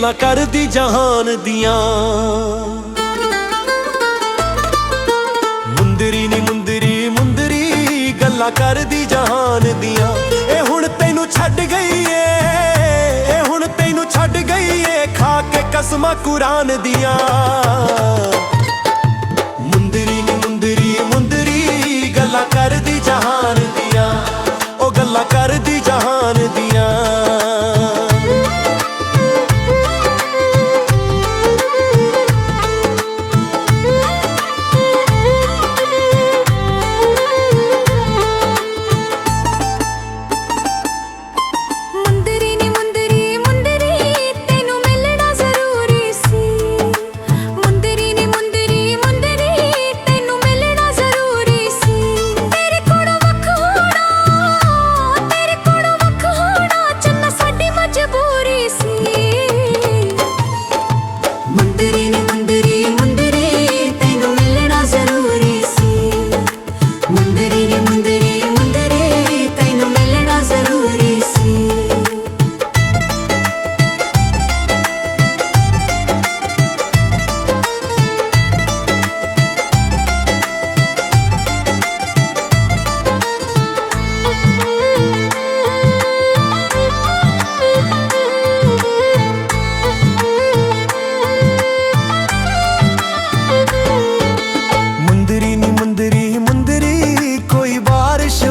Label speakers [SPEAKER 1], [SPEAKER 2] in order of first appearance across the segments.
[SPEAKER 1] गल्लां करदी जहान दियां। मुंदरी नी मुंदरी मुंदरी गल्लां करदी जहान दियां। ए हुण तैनू छड्ड गई ए हुण तैनू छड्ड गई ए खा के कसमां कुरान दियां। मुंदरी नी मुंदरी मुंदरी गल्लां करदी जहान दियां। ओ गल्लां करदी जहान दियां।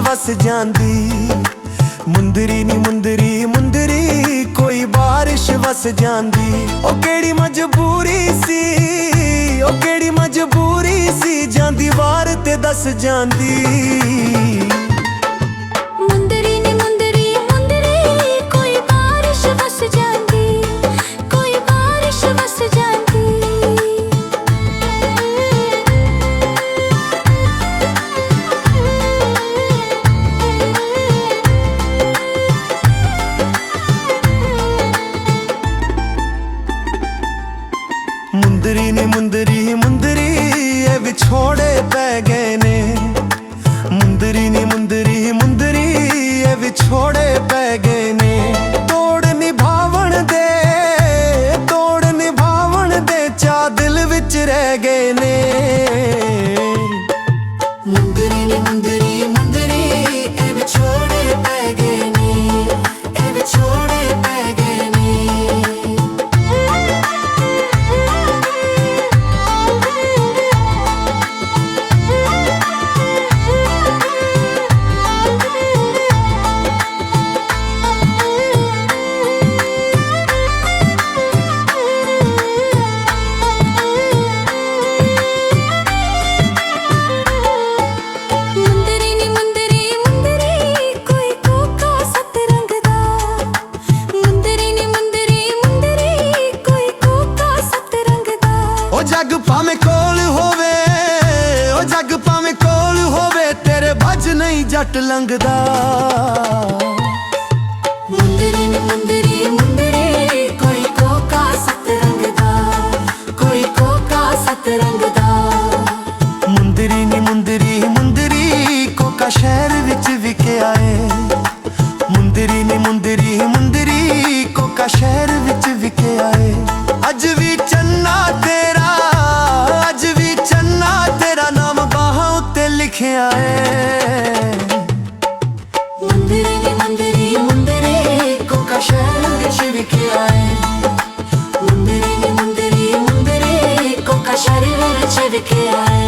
[SPEAKER 1] वस जांदी मुंदरी नी मुंदरी मुंदरी कोई बारिश वस जांदी। ओ केड़ी मजबूरी सी ओ केड़ी मजबूरी सी जांदी वार ते दस जांदी। मुंदरी नी मुंदरी मुंदरी ए विछोड़े पै गए ने। मुंदरी नी मुंदरी मुंदरी ए विछोड़े पै गए ने। तोड़ निभावण दे चा दिल विच रह गए ने। मुंदरी नी मुंदरी मुंदरी ए विछोड़े पै गए ने। ए विछोड़े पै गए ने। जग भावें कोल होवे ओ जग भावें कोल होवे तेरे भज नहीं जट लंघदा। मुंदरी नी मुंदरी मुंदरी कोई कोका सत रंगदा कोई कोका सत रंगदा। मुंदरी नी मुंदरी मुंदरी कोका शहर विच विकिया है। मुंदरी नी मुंदरी मुंदरी कोका शहर विच विकिया है। अज भी चन्ना तेरा नाम बाहां उत्ते लिखिया है। मुंदरी नी मुंदरी मुंदरी कोका शहर विच विकिया है। मुंदरी नी मुंदरी मुंदरी कोका शहर विच विकिया है।